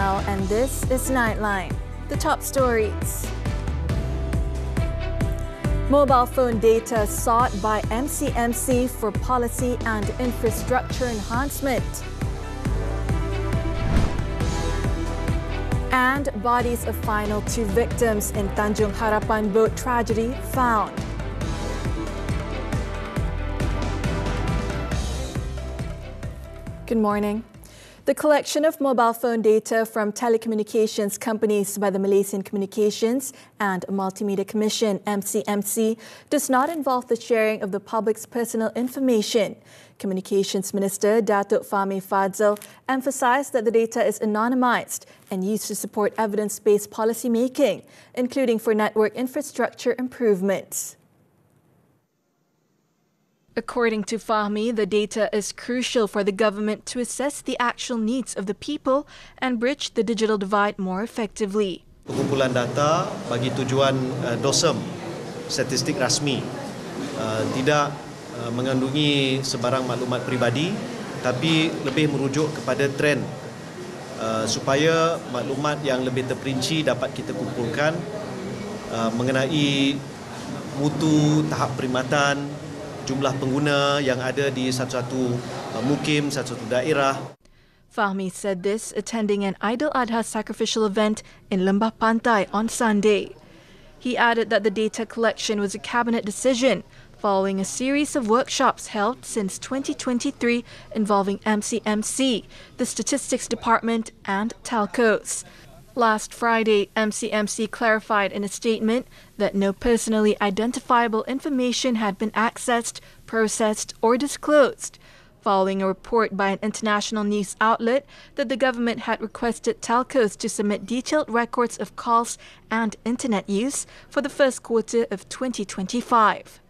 Chanel, and this is Nightline. The top stories. Mobile phone data sought by MCMC for policy and infrastructure enhancement. And bodies of final 2 victims in Tanjung Harapan boat tragedy found. Good morning. The collection of mobile phone data from telecommunications companies by the Malaysian Communications and Multimedia Commission (MCMC) does not involve the sharing of the public's personal information. Communications Minister Datuk Fahmi emphasised that the data is anonymised and used to support evidence-based policy making, including for network infrastructure improvements. According to Fahmi, the data is crucial for the government to assess the actual needs of the people and bridge the digital divide more effectively. Pengumpulan data bagi tujuan dosem statistik rasmi tidak mengandungi sebarang maklumat peribadi, tapi lebih merujuk kepada trend supaya maklumat yang lebih terperinci dapat kita kumpulkan mengenai mutu, tahap perkhidmatan, jumlah pengguna yang ada di satu-satu mukim, satu-satu daerah. Fahmi said this attending an Idul Adha sacrificial event in Lembah Pantai on Sunday. He added that the data collection was a cabinet decision following a series of workshops held since 2023 involving MCMC, the Statistics Department and Telcos. Last Friday, MCMC clarified in a statement that no personally identifiable information had been accessed, processed or disclosed, following a report by an international news outlet that the government had requested telcos to submit detailed records of calls and internet use for the first quarter of 2025.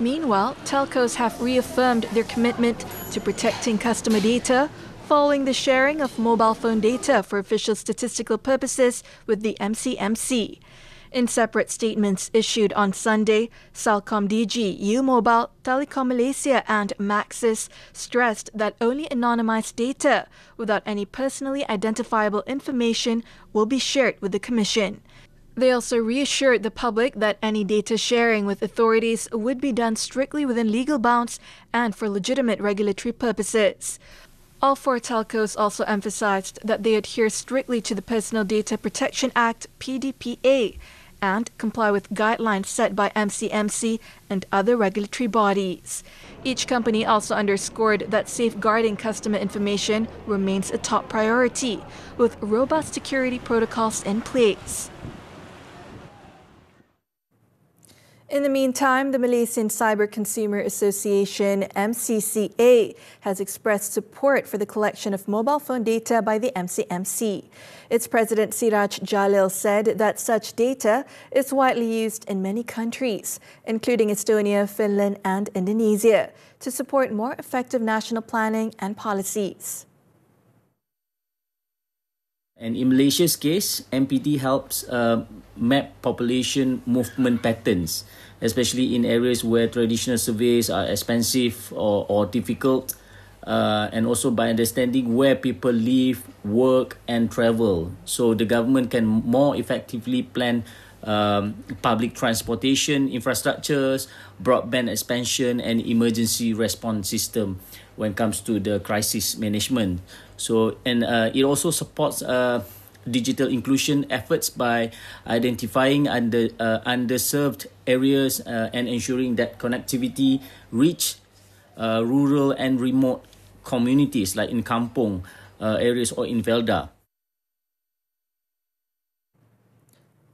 Meanwhile, telcos have reaffirmed their commitment to protecting customer data following the sharing of mobile phone data for official statistical purposes with the MCMC. In separate statements issued on Sunday, Celcom DG, U-Mobile, Telekom Malaysia and Maxis stressed that only anonymised data without any personally identifiable information will be shared with the Commission. They also reassured the public that any data sharing with authorities would be done strictly within legal bounds and for legitimate regulatory purposes. All 4 telcos also emphasised that they adhere strictly to the Personal Data Protection Act (PDPA) and comply with guidelines set by MCMC and other regulatory bodies. Each company also underscored that safeguarding customer information remains a top priority, with robust security protocols in place. In the meantime, the Malaysian Cyber Consumer Association, MCCA, has expressed support for the collection of mobile phone data by the MCMC. Its president, Siraj Jalil, said that such data is widely used in many countries, including Estonia, Finland and Indonesia, to support more effective national planning and policies. And in Malaysia's case, MPD helps map population movement patterns, especially in areas where traditional surveys are expensive or difficult, and also by understanding where people live, work and travel. So the government can more effectively plan public transportation infrastructures, broadband expansion and emergency response system when it comes to the crisis management. So, and it also supports digital inclusion efforts by identifying underserved areas and ensuring that connectivity reach rural and remote communities like in kampung areas or in Velda.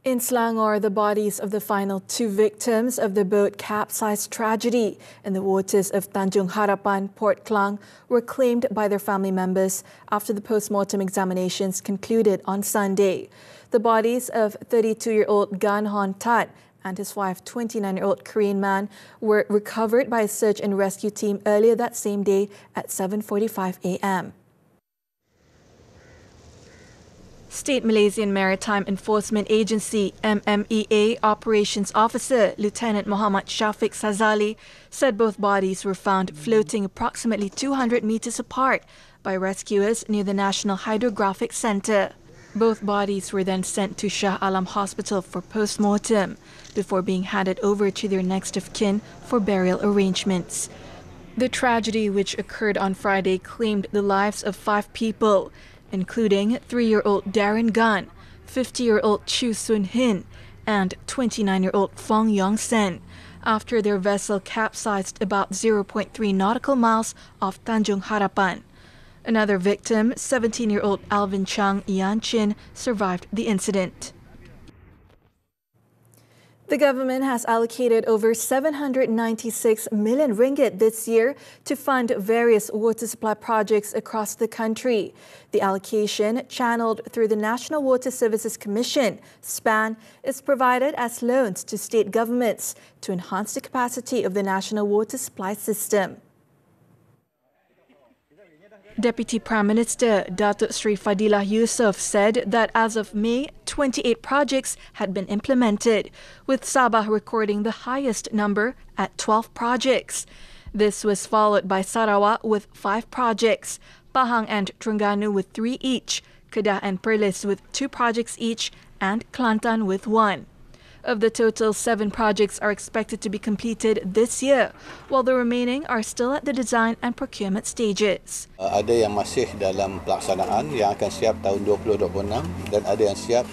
In Selangor, the bodies of the final 2 victims of the boat capsized tragedy in the waters of Tanjung Harapan, Port Klang, were claimed by their family members after the post-mortem examinations concluded on Sunday. The bodies of 32-year-old Gan Hon Tat and his wife, 29-year-old Korean man, were recovered by a search and rescue team earlier that same day at 7:45 a.m. State Malaysian Maritime Enforcement Agency MMEA Operations Officer Lieutenant Muhammad Shafiq Sazali said both bodies were found floating approximately 200 meters apart by rescuers near the National Hydrographic Centre. Both bodies were then sent to Shah Alam Hospital for post-mortem before being handed over to their next of kin for burial arrangements. The tragedy, which occurred on Friday, claimed the lives of 5 people, including 3-year-old Darren Gunn, 50-year-old Chu Sun Hin, and 29-year-old Fong Yong Sen, after their vessel capsized about 0.3 nautical miles off Tanjung Harapan. Another victim, 17-year-old Alvin Chang Yan Chin, survived the incident. The government has allocated over 796 million ringgit this year to fund various water supply projects across the country. The allocation, channeled through the National Water Services Commission, SPAN, is provided as loans to state governments to enhance the capacity of the national water supply system. Deputy Prime Minister Datuk Sri Fadilah Yusof said that as of May, 28 projects had been implemented, with Sabah recording the highest number at 12 projects. This was followed by Sarawak with 5 projects, Pahang and Terengganu with 3 each, Kedah and Perlis with 2 projects each, and Kelantan with 1. Of the total, 7 projects are expected to be completed this year, while the remaining are still at the design and procurement stages. Ada yang masih dalam pelaksanaan yang akan siap tahun 2026 dan ada yang siap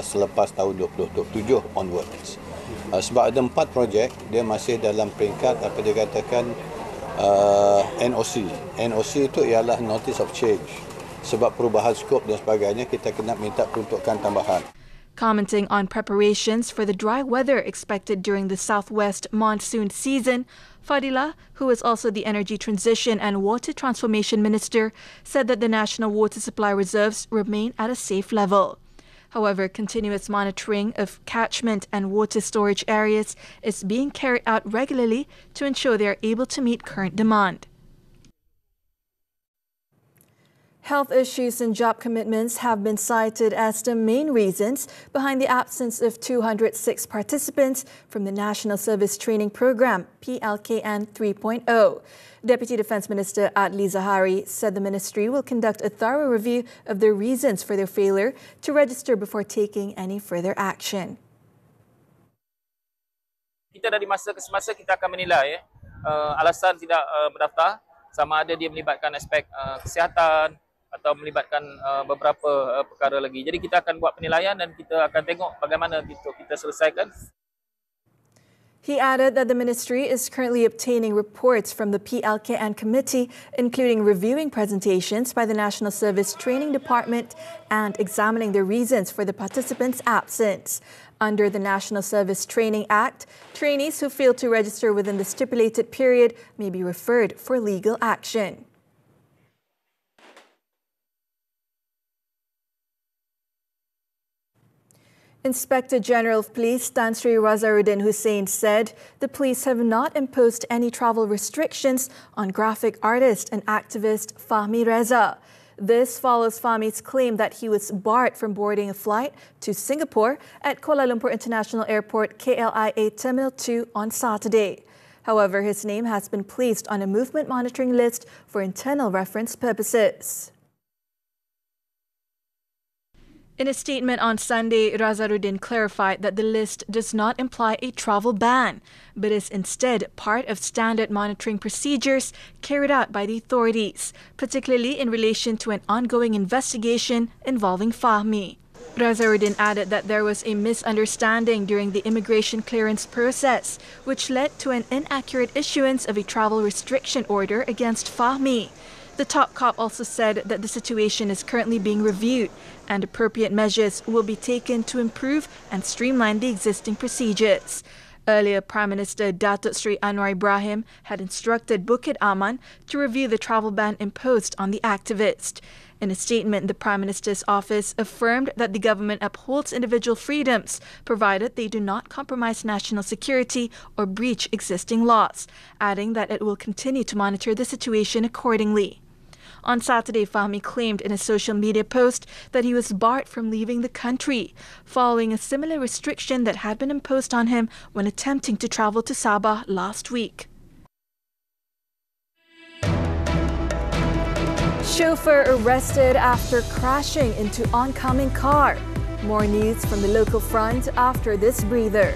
selepas tahun 2027 onwards. Sebab ada 4 projek dia masih dalam peringkat apa dia katakan NOC. NOC itu ialah Notice of Change. Sebab perubahan skop dan sebagainya kita kena minta peruntukan tambahan. Commenting on preparations for the dry weather expected during the southwest monsoon season, Fadilah, who is also the Energy Transition and Water Transformation Minister, said that the national water supply reserves remain at a safe level. However, continuous monitoring of catchment and water storage areas is being carried out regularly to ensure they are able to meet current demand. Health issues and job commitments have been cited as the main reasons behind the absence of 206 participants from the National Service Training Program, PLKN 3.0. Deputy Defence Minister Adli Zahari said the ministry will conduct a thorough review of the reasons for their failure to register before taking any further action. Kita dari masa ke semasa kita akan menilai alasan tidak berdaftar, sama ada dia melibatkan aspek kesihatan atau melibatkan beberapa perkara lagi. Jadi kita akan buat penilaian dan kita akan tengok bagaimana kita selesaikan. He added that the ministry is currently obtaining reports from the PLKN committee, including reviewing presentations by the National Service Training Department and examining the reasons for the participants' absence. Under the National Service Training Act, trainees who fail to register within the stipulated period may be referred for legal action. Inspector General of Police Tan Sri Razaruddin Hussain said the police have not imposed any travel restrictions on graphic artist and activist Fahmi Reza. This follows Fahmi's claim that he was barred from boarding a flight to Singapore at Kuala Lumpur International Airport KLIA Terminal 2 on Saturday. However, his name has been placed on a movement monitoring list for internal reference purposes. In a statement on Sunday, Razaruddin clarified that the list does not imply a travel ban, but is instead part of standard monitoring procedures carried out by the authorities, particularly in relation to an ongoing investigation involving Fahmi. Razaruddin added that there was a misunderstanding during the immigration clearance process, which led to an inaccurate issuance of a travel restriction order against Fahmi. The top cop also said that the situation is currently being reviewed and appropriate measures will be taken to improve and streamline the existing procedures. Earlier, Prime Minister Datuk Sri Anwar Ibrahim had instructed Bukit Aman to review the travel ban imposed on the activist. In a statement, the Prime Minister's office affirmed that the government upholds individual freedoms, provided they do not compromise national security or breach existing laws, adding that it will continue to monitor the situation accordingly. On Saturday, Fahmi claimed in a social media post that he was barred from leaving the country, following a similar restriction that had been imposed on him when attempting to travel to Sabah last week. Chauffeur arrested after crashing into oncoming car. More news from the local front after this breather.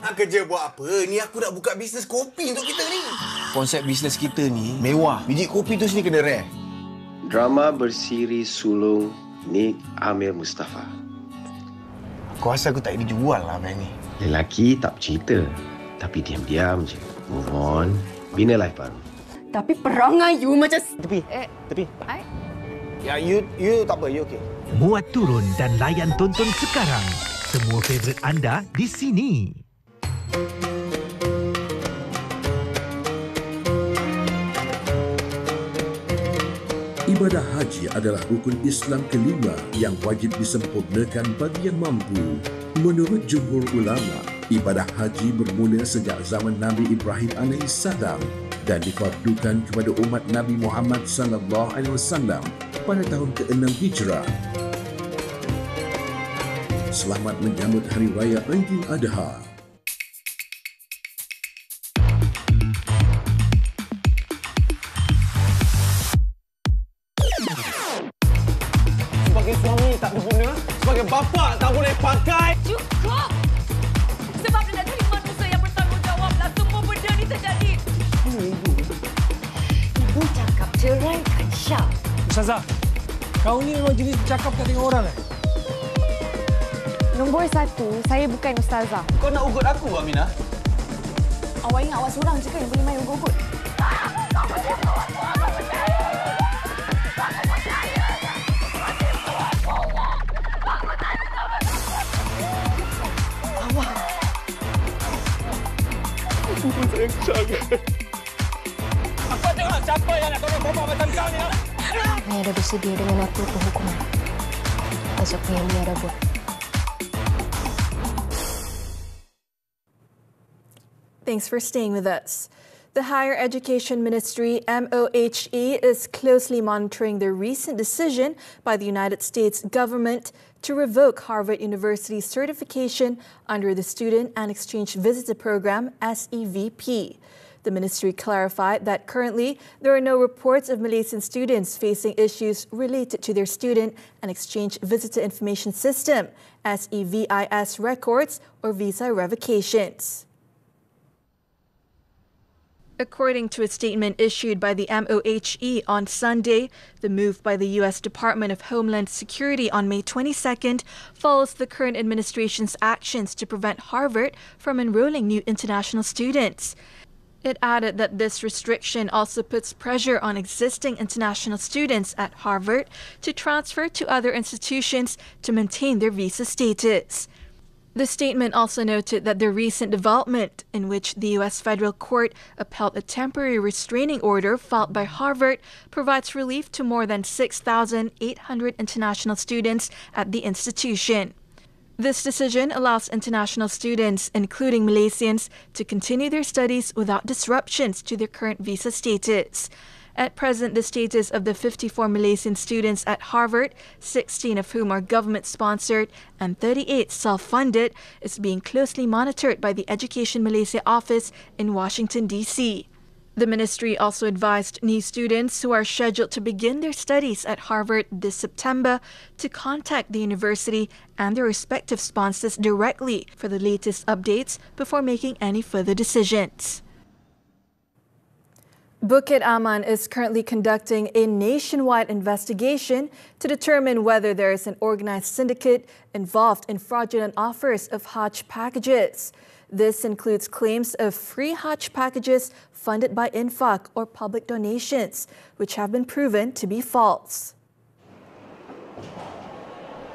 Nak kerja buat apa? Ni aku nak buka bisnes kopi untuk kita ni. Konsep bisnes kita ni mewah. Biji kopi tu sini kena rare. Drama bersiri sulung Nik Amir Mustafa. Aku rasa aku tak boleh jual lah band ni. Lelaki tak bercerita, tapi diam-diam je. Move on. Bina life baru. Tapi perangai you macam... Tepi. Ya, you tak apa. You okey. Muat turun dan layan tonton sekarang. Semua favourite anda di sini. Ibadah haji adalah rukun Islam kelima yang wajib disempurnakan bagi yang mampu. Menurut jumhur ulama, ibadah haji bermula sejak zaman Nabi Ibrahim AS dan difardukan kepada umat Nabi Muhammad SAW pada tahun ke-6 Hijrah. Selamat menyambut Hari Raya Aidil Adha. Sebagai suami tak berguna, sebagai bapa tak boleh pakai. Cukup! Sebab dia nak jadi manusia yang bertanggungjawablah semua benda ni terjadi. Ibu cakap ceraikan Syah. Ustazah, kau ni memang jenis bercakap kat tengok orang Nombor 1, saya bukan ustazah. Kau nak ugut aku, Aminah? Awak ingat awak seorang je kan yang boleh main ugut-ugut? Sayang sangat. Apa tengok siapa yang nak tolong bapak macam kau ni? Saya dah bersedia dengan aku penghukuman. Esok punya dia dah buat. Thanks for staying with us. The Higher Education Ministry, MOHE, is closely monitoring the recent decision by the United States government to revoke Harvard University's certification under the Student and Exchange Visitor Program, SEVP. The ministry clarified that currently there are no reports of Malaysian students facing issues related to their Student and Exchange Visitor Information System, SEVIS records or visa revocations. According to a statement issued by the MOHE on Sunday, the move by the U.S. Department of Homeland Security on May 22nd follows the current administration's actions to prevent Harvard from enrolling new international students. It added that this restriction also puts pressure on existing international students at Harvard to transfer to other institutions to maintain their visa status. The statement also noted that the recent development in which the U.S. federal court upheld a temporary restraining order filed by Harvard provides relief to more than 6,800 international students at the institution. This decision allows international students, including Malaysians, to continue their studies without disruptions to their current visa status. At present, the status of the 54 Malaysian students at Harvard, 16 of whom are government-sponsored and 38 self-funded, is being closely monitored by the Education Malaysia office in Washington, D.C. The ministry also advised new students who are scheduled to begin their studies at Harvard this September to contact the university and their respective sponsors directly for the latest updates before making any further decisions. Bukit Aman is currently conducting a nationwide investigation to determine whether there is an organized syndicate involved in fraudulent offers of Hajj packages. This includes claims of free Hajj packages funded by infaq or public donations, which have been proven to be false.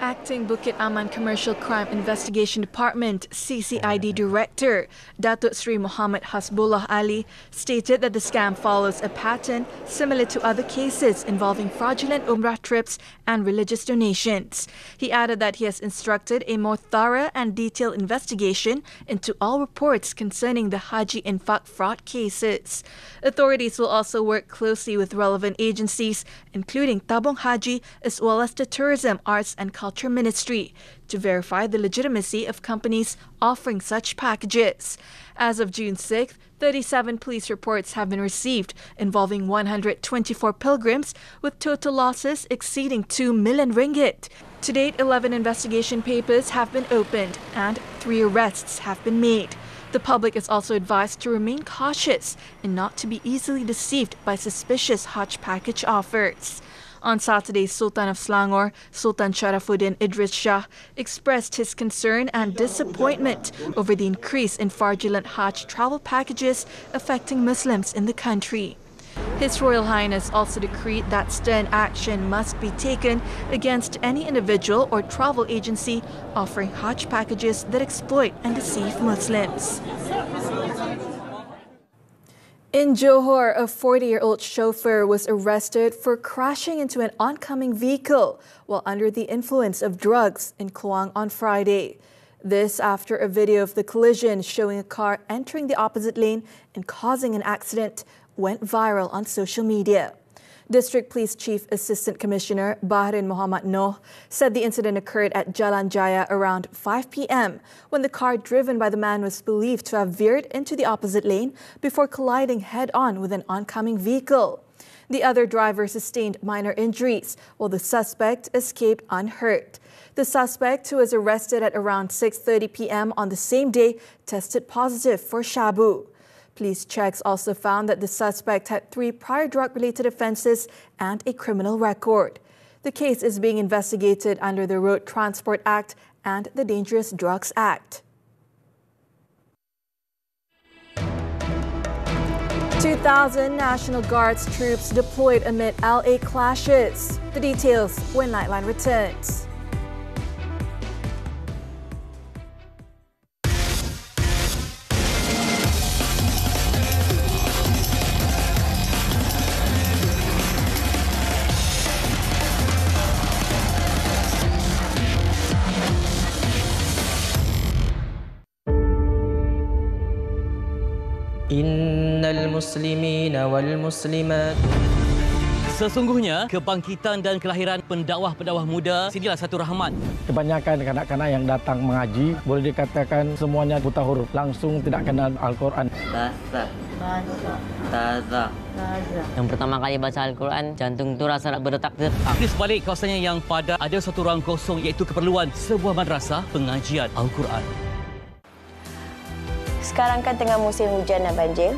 Acting Bukit Aman Commercial Crime Investigation Department CCID Director Datuk Sri Muhammad Hasbullah Ali stated that the scam follows a pattern similar to other cases involving fraudulent Umrah trips and religious donations. He added that he has instructed a more thorough and detailed investigation into all reports concerning the Haji Infaq fraud cases. Authorities will also work closely with relevant agencies, including Tabung Haji as well as the Tourism, Arts and Culture Ministry, to verify the legitimacy of companies offering such packages. As of June 6th, 37 police reports have been received involving 124 pilgrims with total losses exceeding 2 million ringgit. To date, 11 investigation papers have been opened and 3 arrests have been made. The public is also advised to remain cautious and not to be easily deceived by suspicious Hajj package offers. On Saturday, Sultan of Selangor, Sultan Sharafuddin Idris Shah, expressed his concern and disappointment over the increase in fraudulent Hajj travel packages affecting Muslims in the country. His Royal Highness also decreed that stern action must be taken against any individual or travel agency offering Hajj packages that exploit and deceive Muslims. In Johor, a 40-year-old chauffeur was arrested for crashing into an oncoming vehicle while under the influence of drugs in Kluang on Friday. This after a video of the collision showing a car entering the opposite lane and causing an accident went viral on social media. District Police Chief Assistant Commissioner Bahrin Muhammad Noh said the incident occurred at Jalan Jaya around 5 p.m. when the car driven by the man was believed to have veered into the opposite lane before colliding head-on with an oncoming vehicle. The other driver sustained minor injuries, while the suspect escaped unhurt. The suspect, who was arrested at around 6:30 p.m. on the same day, tested positive for shabu. Police checks also found that the suspect had 3 prior drug-related offences and a criminal record. The case is being investigated under the Road Transport Act and the Dangerous Drugs Act. 2,000 National Guards troops deployed amid LA clashes. The details when Nightline returns. Innal muslimina wal muslimat. Sesungguhnya kebangkitan dan kelahiran pendakwah-pendakwah muda sinilah satu rahmat. Kebanyakan kanak-kanak yang datang mengaji boleh dikatakan semuanya buta huruf, langsung tidak kenal Al-Quran. Taza. Yang pertama kali baca Al-Quran, jantung tu rasa nak berdetak-detak. Di sebalik kawasannya yang padat ada satu ruang kosong iaitu keperluan sebuah madrasah pengajian Al-Quran. Sekarang kan tengah musim hujan dan banjir.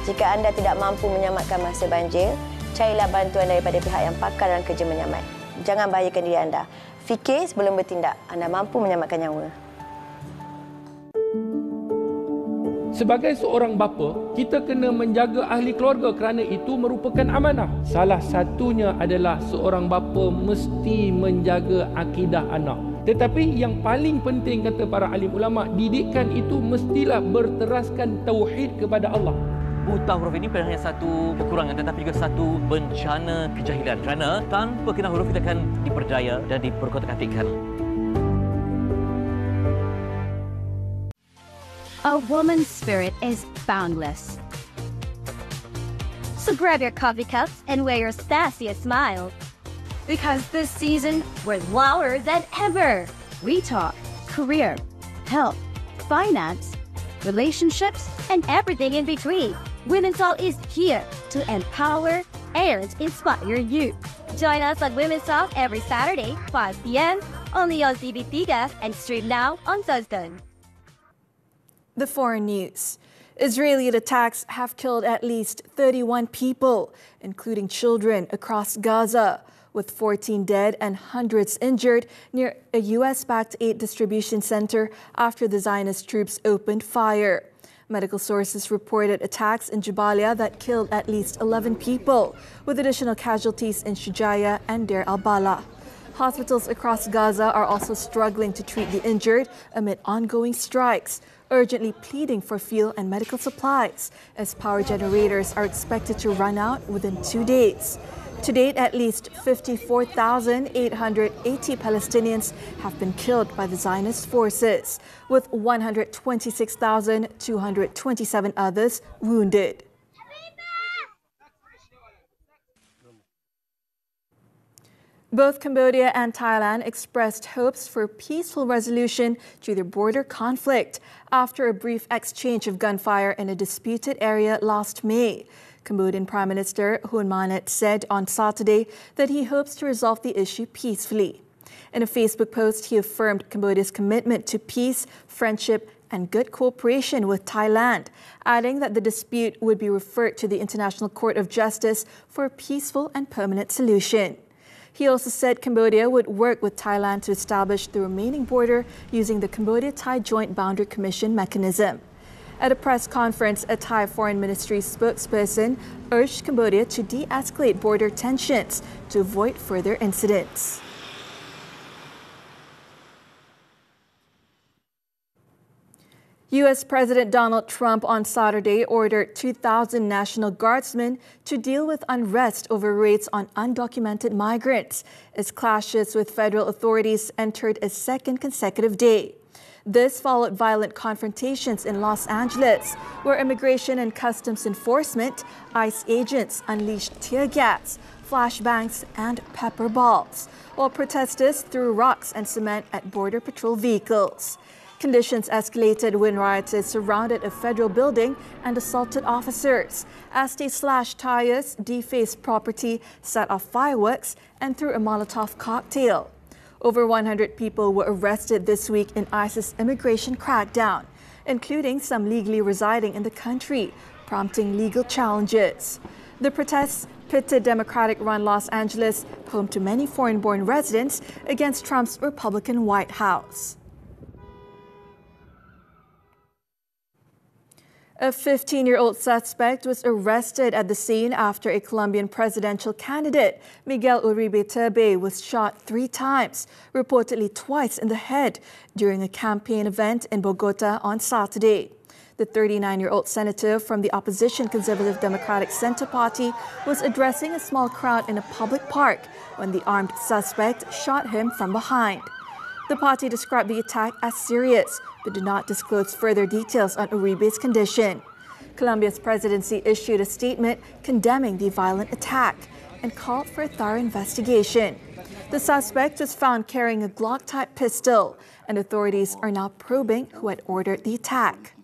Jika anda tidak mampu menyelamatkan masa banjir, carilah bantuan daripada pihak yang pakar dalam kerja menyelamat. Jangan bahayakan diri anda. Fikir sebelum bertindak. Anda mampu menyelamatkan nyawa. Sebagai seorang bapa, kita kena menjaga ahli keluarga kerana itu merupakan amanah. Salah satunya adalah seorang bapa mesti menjaga akidah anak. Tetapi yang paling penting, kata para alim ulama, didikan itu mestilah berteraskan tauhid kepada Allah. Buta huruf ini bukan hanya satu kekurangan tetapi juga satu bencana kejahilan. Kerana tanpa kenal huruf kita akan diperdaya dan diperkotak-atikkan. A woman's spirit is boundless. So grab your coffee cups and wear your sassiest smile. Because this season, we're louder than ever. We talk career, health, finance, relationships, and everything in between. Women's Talk is here to empower and inspire you. Join us on Women's Talk every Saturday, 5 p.m. only on TV3 and stream now on Thursday. The foreign news. Israeli attacks have killed at least 31 people, including children, across Gaza, with 14 dead and hundreds injured near a U.S.-backed aid distribution center after the Zionist troops opened fire. Medical sources reported attacks in Jabalia that killed at least 11 people, with additional casualties in Shujaya and Deir al-Balah. Hospitals across Gaza are also struggling to treat the injured amid ongoing strikes, urgently pleading for fuel and medical supplies, as power generators are expected to run out within 2 days. To date, at least 54,880 Palestinians have been killed by the Zionist forces, with 126,227 others wounded. Both Cambodia and Thailand expressed hopes for peaceful resolution to their border conflict after a brief exchange of gunfire in a disputed area last May. Cambodian Prime Minister Hun Manet said on Saturday that he hopes to resolve the issue peacefully. In a Facebook post, he affirmed Cambodia's commitment to peace, friendship, and good cooperation with Thailand, adding that the dispute would be referred to the International Court of Justice for a peaceful and permanent solution. He also said Cambodia would work with Thailand to establish the remaining border using the Cambodia-Thai Joint Boundary Commission mechanism. At a press conference, a Thai Foreign Ministry spokesperson urged Cambodia to de-escalate border tensions to avoid further incidents. U.S. President Donald Trump on Saturday ordered 2,000 National Guardsmen to deal with unrest over raids on undocumented migrants as clashes with federal authorities entered a second consecutive day. This followed violent confrontations in Los Angeles, where Immigration and Customs Enforcement, ICE agents unleashed tear gas, flashbangs, and pepper balls, while protesters threw rocks and cement at Border Patrol vehicles. Conditions escalated when rioters surrounded a federal building and assaulted officers as they slashed tires, defaced property, set off fireworks, and threw a Molotov cocktail. Over 100 people were arrested this week in ICE's immigration crackdown, including some legally residing in the country, prompting legal challenges. The protests pitted Democratic-run Los Angeles, home to many foreign-born residents, against Trump's Republican White House. A 15-year-old suspect was arrested at the scene after a Colombian presidential candidate, Miguel Uribe Turbay, was shot 3 times, reportedly twice in the head, during a campaign event in Bogota on Saturday. The 39-year-old senator from the opposition Conservative Democratic Center Party was addressing a small crowd in a public park when the armed suspect shot him from behind. The party described the attack as serious, but did not disclose further details on Uribe's condition. Colombia's presidency issued a statement condemning the violent attack and called for a thorough investigation. The suspect was found carrying a Glock-type pistol, and authorities are now probing who had ordered the attack.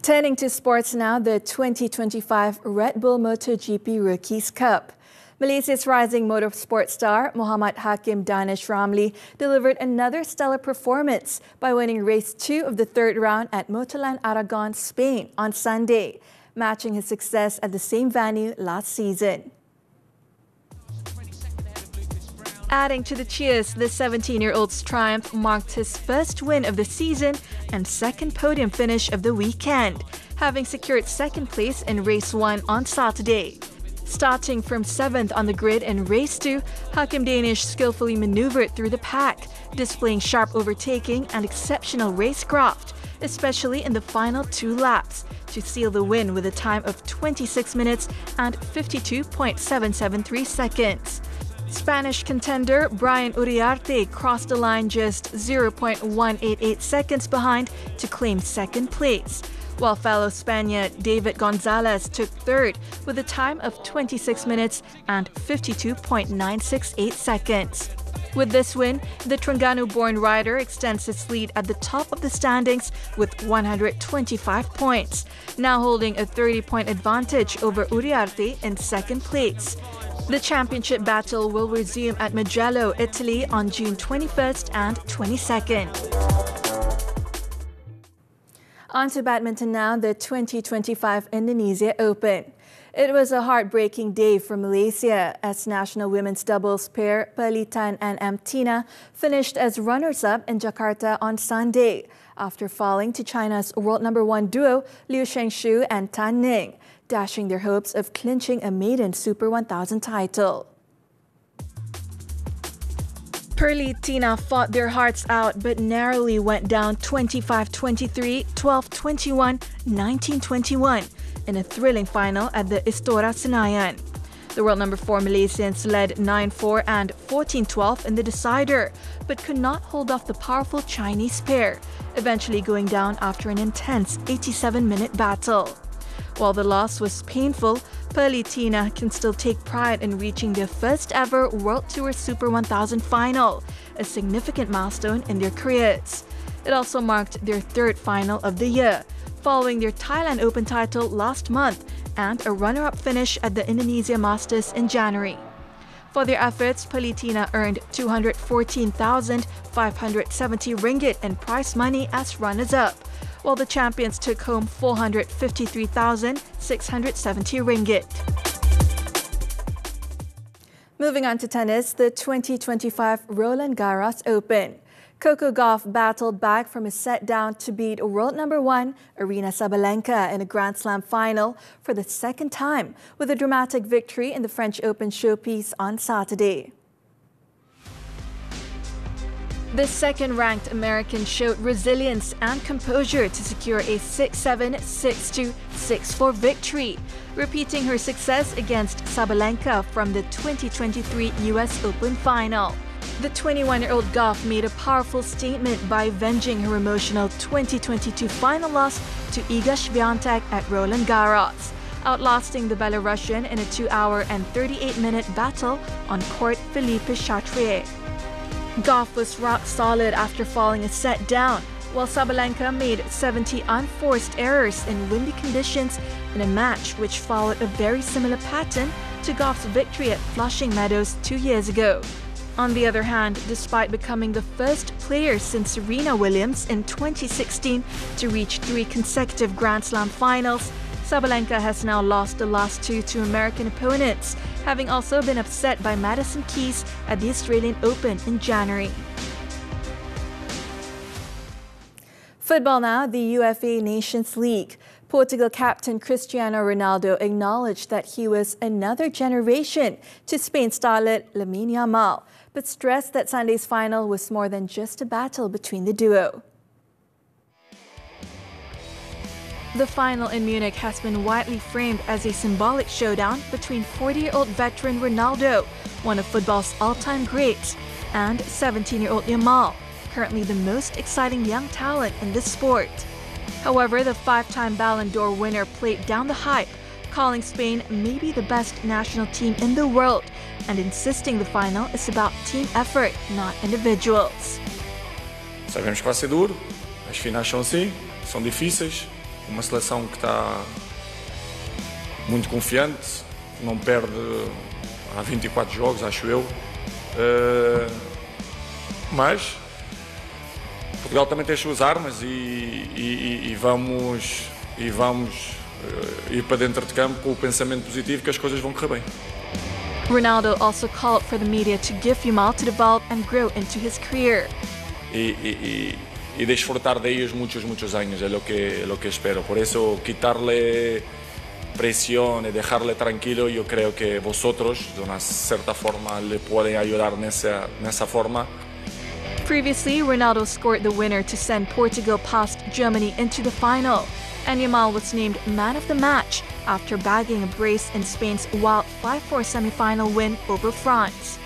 Turning to sports now, the 2025 Red Bull MotoGP Rookies Cup. Malaysia's rising motorsport star, Muhammad Hakim Danish Ramli, delivered another stellar performance by winning race 2 of the 3rd round at Motorland Aragon, Spain on Sunday, matching his success at the same venue last season. Adding to the cheers, the 17-year-old's triumph marked his first win of the season and second podium finish of the weekend, having secured second place in race 1 on Saturday. Starting from 7th on the grid in race 2, Hakim Danish skillfully maneuvered through the pack, displaying sharp overtaking and exceptional racecraft, especially in the final 2 laps, to seal the win with a time of 26 minutes and 52.773 seconds. Spanish contender Brian Uriarte crossed the line just 0.188 seconds behind to claim second place, while fellow Spaniard David Gonzalez took 3rd with a time of 26 minutes and 52.968 seconds. With this win, the Terengganu-born rider extends its lead at the top of the standings with 125 points, now holding a 30-point advantage over Uriarte in second place. The championship battle will resume at Mugello, Italy on June 21st and 22nd. On to badminton now, the 2025 Indonesia Open. It was a heartbreaking day for Malaysia as national women's doubles pair Buletin and Amtina finished as runners-up in Jakarta on Sunday after falling to China's world number 1 duo Liu Shengshu and Tan Ning, dashing their hopes of clinching a maiden Super 1000 title. Buletin fought their hearts out but narrowly went down 25-23, 12-21, 19-21 in a thrilling final at the Istora Senayan. The world number 4 Malaysians led 9-4 and 14-12 in the decider, but could not hold off the powerful Chinese pair, eventually going down after an intense 87-minute battle. While the loss was painful, Buletin can still take pride in reaching their first ever World Tour Super 1000 final, a significant milestone in their careers. It also marked their third final of the year, following their Thailand Open title last month and a runner-up finish at the Indonesia Masters in January. For their efforts, Buletin earned 214,570 ringgit in prize money as runners-up, while the champions took home 453,670 ringgit. Moving on to tennis, the 2025 Roland Garros Open. Coco Gauff battled back from a set down to beat world number 1 Aryna Sabalenka in a Grand Slam final for the second time, with a dramatic victory in the French Open showpiece on Saturday. The second-ranked American showed resilience and composure to secure a 6-7, 6-2, 6-4 victory, repeating her success against Sabalenka from the 2023 US Open final. The 21-year-old Gauff made a powerful statement by avenging her emotional 2022 final loss to Iga Swiatek at Roland Garros, outlasting the Belarusian in a 2-hour and 38-minute battle on court Philippe Chatrier. Gauff was rock solid after falling a set down, while Sabalenka made 70 unforced errors in windy conditions in a match which followed a very similar pattern to Gauff's victory at Flushing Meadows 2 years ago. On the other hand, despite becoming the first player since Serena Williams in 2016 to reach 3 consecutive Grand Slam finals, Sabalenka has now lost the last 2 to American opponents, having also been upset by Madison Keys at the Australian Open in January. Football now, the UEFA Nations League. Portugal captain Cristiano Ronaldo acknowledged that he was another generation to Spain starlet Lamine Yamal, but stressed that Sunday's final was more than just a battle between the duo. The final in Munich has been widely framed as a symbolic showdown between 40-year-old veteran Ronaldo, one of football's all-time greats, and 17-year-old Yamal, currently the most exciting young talent in the sport. However, the 5-time Ballon d'Or winner played down the hype, calling Spain maybe the best national team in the world and insisting the final is about team effort, not individuals. Sabemos que vai ser duro, as finais são assim, são difíceis. Uma seleção que está muito confiante, não perde há 24 jogos, acho eu. Mas Portugal também tem as suas armas e vamos ir para dentro de campo com o pensamento positivo que as coisas vão correr bem. Ronaldo also called for the media to give Yamal to develop and grow into his career. Y disfrutar de ellos muchos años, es lo que espero. Por eso quitarle presión y dejarle tranquilo, yo creo que vosotros, de una cierta forma, le pueden ayudar en esa forma. Previously, Ronaldo scored the winner to send Portugal past Germany into the final, and Yamal was named man of the match after bagging a brace in Spain's wild 5-4 semi-final win over France.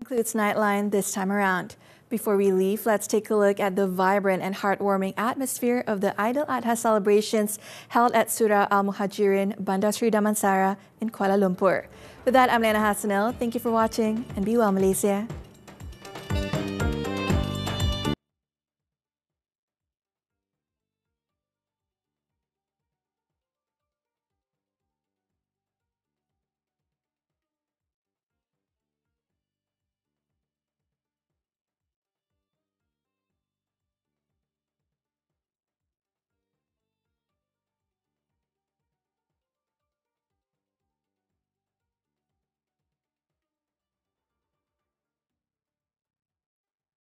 Concludes Nightline this time around. Before we leave, let's take a look at the vibrant and heartwarming atmosphere of the Eid al-Adha celebrations held at Surah Al-Muhajirin, Bandar Sri Damansara in Kuala Lumpur. With that, I'm Lena Hassanel. Thank you for watching and be well, Malaysia.